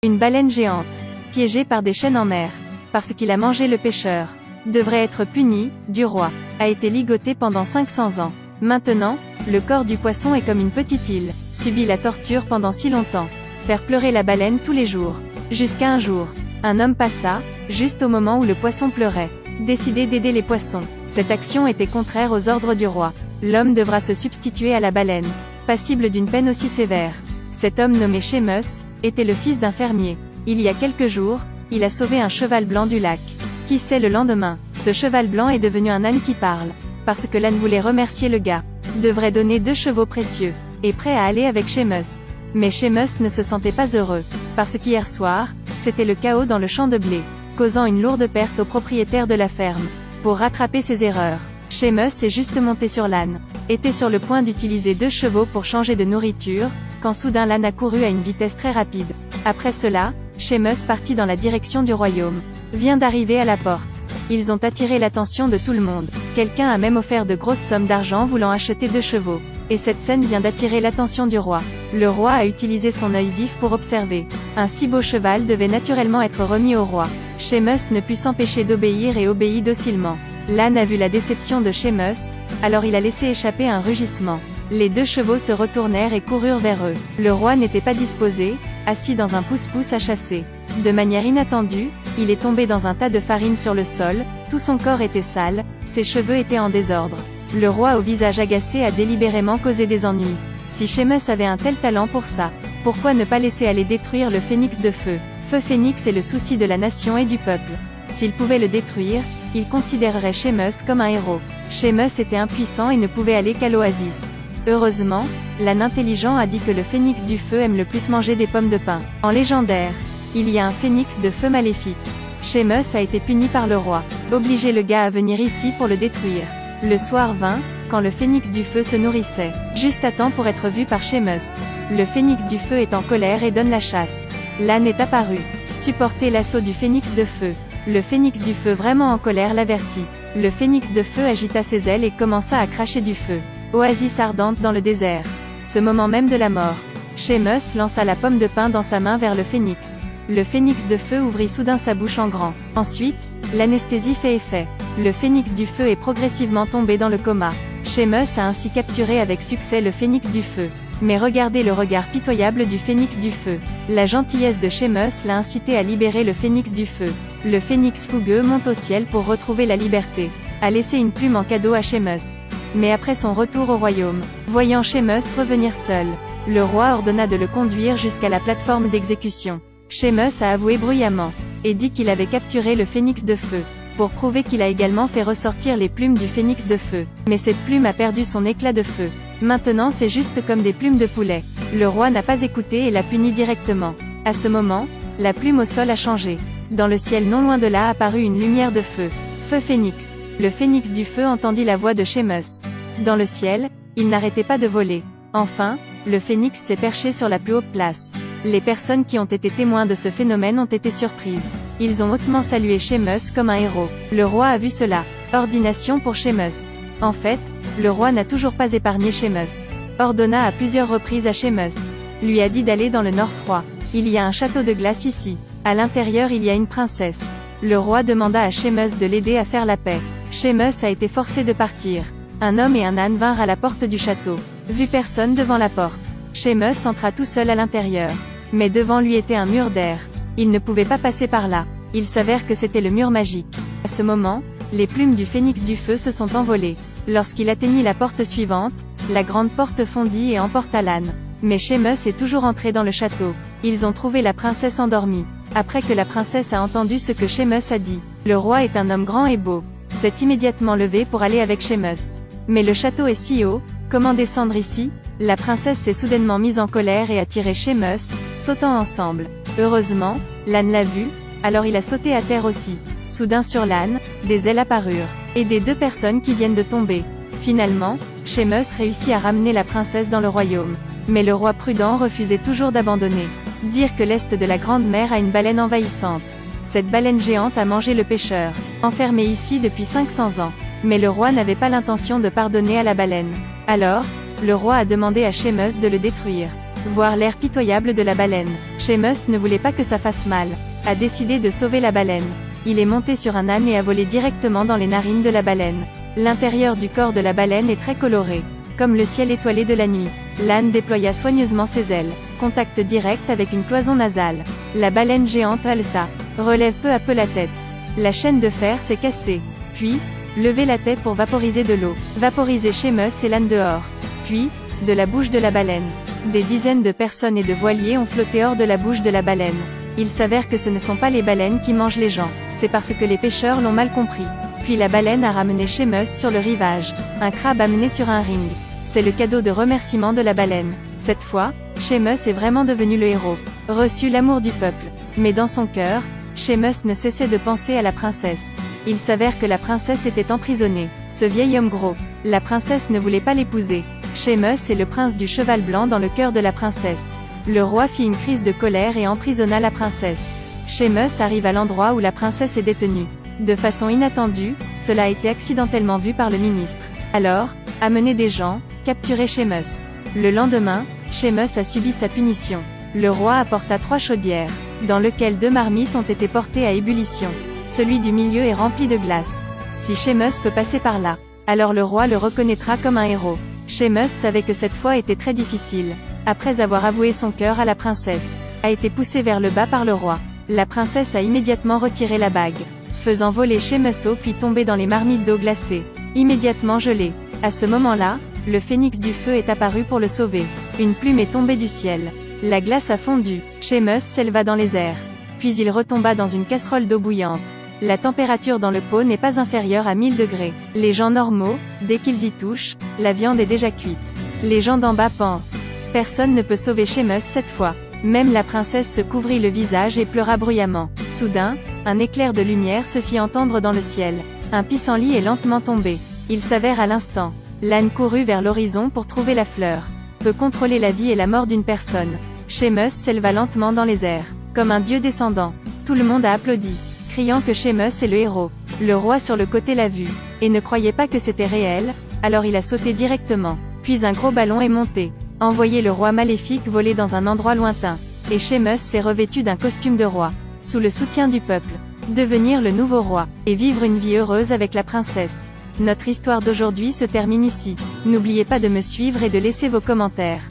Une baleine géante, piégée par des chaînes en mer, parce qu'il a mangé le pêcheur, devrait être puni, du roi, a été ligoté pendant 500 ans. Maintenant, le corps du poisson est comme une petite île, subit la torture pendant si longtemps, faire pleurer la baleine tous les jours. Jusqu'à un jour, un homme passa, juste au moment où le poisson pleurait, décidé d'aider les poissons. Cette action était contraire aux ordres du roi. L'homme devra se substituer à la baleine, passible d'une peine aussi sévère. Cet homme nommé Sémous, était le fils d'un fermier. Il y a quelques jours, il a sauvé un cheval blanc du lac. Qui sait le lendemain, ce cheval blanc est devenu un âne qui parle. Parce que l'âne voulait remercier le gars. Devrait donner 2 chevaux précieux. Et prêt à aller avec Sémous. Mais Sémous ne se sentait pas heureux. Parce qu'hier soir, c'était le chaos dans le champ de blé, causant une lourde perte aux propriétaires de la ferme. Pour rattraper ses erreurs, Sémous est juste monté sur l'âne. Était sur le point d'utiliser 2 chevaux pour changer de nourriture, quand soudain l'âne a couru à une vitesse très rapide. Après cela, Sémous partit dans la direction du royaume. Vient d'arriver à la porte. Ils ont attiré l'attention de tout le monde. Quelqu'un a même offert de grosses sommes d'argent voulant acheter 2 chevaux. Et cette scène vient d'attirer l'attention du roi. Le roi a utilisé son œil vif pour observer. Un si beau cheval devait naturellement être remis au roi. Sémous ne put s'empêcher d'obéir et obéit docilement. L'âne a vu la déception de Sémous, alors il a laissé échapper un rugissement. Les 2 chevaux se retournèrent et coururent vers eux. Le roi n'était pas disposé, assis dans un pousse-pousse à chasser. De manière inattendue, il est tombé dans un tas de farine sur le sol, tout son corps était sale, ses cheveux étaient en désordre. Le roi au visage agacé a délibérément causé des ennuis. Si Sémous avait un tel talent pour ça, pourquoi ne pas laisser aller détruire le phénix de feu? Feu phénix est le souci de la nation et du peuple. S'il pouvait le détruire, il considérerait Sémous comme un héros. Sémous était impuissant et ne pouvait aller qu'à l'oasis. Heureusement, l'âne intelligent a dit que le phénix du feu aime le plus manger des pommes de pin. En légendaire, il y a un phénix de feu maléfique. Sémous a été puni par le roi. Obliger le gars à venir ici pour le détruire. Le soir vint, quand le phénix du feu se nourrissait, juste à temps pour être vu par Sémous. Le phénix du feu est en colère et donne la chasse. L'âne est apparu. Supporter l'assaut du phénix de feu. Le phénix du feu vraiment en colère l'avertit. Le phénix de feu agita ses ailes et commença à cracher du feu. Oasis ardente dans le désert. Ce moment même de la mort. Sémous lança la pomme de pin dans sa main vers le phénix. Le phénix de feu ouvrit soudain sa bouche en grand. Ensuite, l'anesthésie fait effet. Le phénix du feu est progressivement tombé dans le coma. Sémous a ainsi capturé avec succès le phénix du feu. Mais regardez le regard pitoyable du phénix du feu. La gentillesse de Sémous l'a incité à libérer le phénix du feu. Le phénix fougueux monte au ciel pour retrouver la liberté. A laissé une plume en cadeau à Sémous. Mais après son retour au royaume, voyant Sémous revenir seul, le roi ordonna de le conduire jusqu'à la plateforme d'exécution. Sémous a avoué bruyamment, et dit qu'il avait capturé le phénix de feu, pour prouver qu'il a également fait ressortir les plumes du phénix de feu. Mais cette plume a perdu son éclat de feu. Maintenant c'est juste comme des plumes de poulet. Le roi n'a pas écouté et l'a puni directement. À ce moment, la plume au sol a changé. Dans le ciel non loin de là apparut une lumière de feu. Feu phénix. Le phénix du feu entendit la voix de Sémous. Dans le ciel, il n'arrêtait pas de voler. Enfin, le phénix s'est perché sur la plus haute place. Les personnes qui ont été témoins de ce phénomène ont été surprises. Ils ont hautement salué Sémous comme un héros. Le roi a vu cela. Ordination pour Sémous. En fait, le roi n'a toujours pas épargné Sémous. Ordonna à plusieurs reprises à Sémous. Lui a dit d'aller dans le nord froid. Il y a un château de glace ici. À l'intérieur il y a une princesse. Le roi demanda à Sémous de l'aider à faire la paix. Sémous a été forcé de partir. Un homme et un âne vinrent à la porte du château. Vu personne devant la porte, Sémous entra tout seul à l'intérieur. Mais devant lui était un mur d'air. Il ne pouvait pas passer par là. Il s'avère que c'était le mur magique. À ce moment, les plumes du phénix du feu se sont envolées. Lorsqu'il atteignit la porte suivante, la grande porte fondit et emporta l'âne. Mais Sémous est toujours entré dans le château. Ils ont trouvé la princesse endormie. Après que la princesse a entendu ce que Sémous a dit, le roi est un homme grand et beau. S'est immédiatement levé pour aller avec Sémous. Mais le château est si haut, comment descendre ici? La princesse s'est soudainement mise en colère et a tiré Sémous, sautant ensemble. Heureusement, l'âne l'a vu, alors il a sauté à terre aussi. Soudain sur l'âne, des ailes apparurent, et des 2 personnes qui viennent de tomber. Finalement, Sémous réussit à ramener la princesse dans le royaume. Mais le roi prudent refusait toujours d'abandonner. Dire que l'est de la Grande Mer a une baleine envahissante. Cette baleine géante a mangé le pêcheur, enfermé ici depuis 500 ans. Mais le roi n'avait pas l'intention de pardonner à la baleine. Alors, le roi a demandé à Sémous de le détruire. voir l'air pitoyable de la baleine. Sheamus ne voulait pas que ça fasse mal. A décidé de sauver la baleine. Il est monté sur un âne et a volé directement dans les narines de la baleine. L'intérieur du corps de la baleine est très coloré, comme le ciel étoilé de la nuit. L'âne déploya soigneusement ses ailes. Contact direct avec une cloison nasale. La baleine géante haleta. Relève peu à peu la tête. La chaîne de fer s'est cassée. Puis, levez la tête pour vaporiser de l'eau. Vaporiser Sheamus et l'âne dehors. Puis, de la bouche de la baleine. Des dizaines de personnes et de voiliers ont flotté hors de la bouche de la baleine. Il s'avère que ce ne sont pas les baleines qui mangent les gens. C'est parce que les pêcheurs l'ont mal compris. Puis la baleine a ramené Sheamus sur le rivage. Un crabe amené sur un ring. C'est le cadeau de remerciement de la baleine. Cette fois, Sheamus est vraiment devenu le héros. Reçu l'amour du peuple. Mais dans son cœur, Sheamus ne cessait de penser à la princesse. Il s'avère que la princesse était emprisonnée. Ce vieil homme gros. La princesse ne voulait pas l'épouser. Sheamus est le prince du cheval blanc dans le cœur de la princesse. Le roi fit une crise de colère et emprisonna la princesse. Sheamus arrive à l'endroit où la princesse est détenue. De façon inattendue, cela a été accidentellement vu par le ministre. Alors, amener des gens, capturer Sheamus. Le lendemain, Sheamus a subi sa punition. Le roi apporta 3 chaudières, dans lesquelles 2 marmites ont été portées à ébullition. Celui du milieu est rempli de glace. Si Sheamus peut passer par là, alors le roi le reconnaîtra comme un héros. Sheamus savait que cette fois était très difficile. Après avoir avoué son cœur à la princesse, a été poussé vers le bas par le roi. La princesse a immédiatement retiré la bague, faisant voler Sheamus puis tomber dans les marmites d'eau glacée, immédiatement gelées. À ce moment-là, le phénix du feu est apparu pour le sauver. Une plume est tombée du ciel. La glace a fondu. Sheamus s'éleva dans les airs. Puis il retomba dans une casserole d'eau bouillante. La température dans le pot n'est pas inférieure à 1000 degrés. Les gens normaux, dès qu'ils y touchent, la viande est déjà cuite. Les gens d'en bas pensent. Personne ne peut sauver Sheamus cette fois. Même la princesse se couvrit le visage et pleura bruyamment. Soudain, un éclair de lumière se fit entendre dans le ciel. Un pissenlit est lentement tombé. Il s'avère à l'instant. L'âne courut vers l'horizon pour trouver la fleur. Peut contrôler la vie et la mort d'une personne. Sheamus s'éleva lentement dans les airs, comme un dieu descendant. Tout le monde a applaudi, criant que Sheamus est le héros. Le roi sur le côté l'a vu, et ne croyait pas que c'était réel, alors il a sauté directement. Puis un gros ballon est monté. Envoyé le roi maléfique voler dans un endroit lointain. Et Sheamus s'est revêtu d'un costume de roi, sous le soutien du peuple. Devenir le nouveau roi, et vivre une vie heureuse avec la princesse. Notre histoire d'aujourd'hui se termine ici. N'oubliez pas de me suivre et de laisser vos commentaires.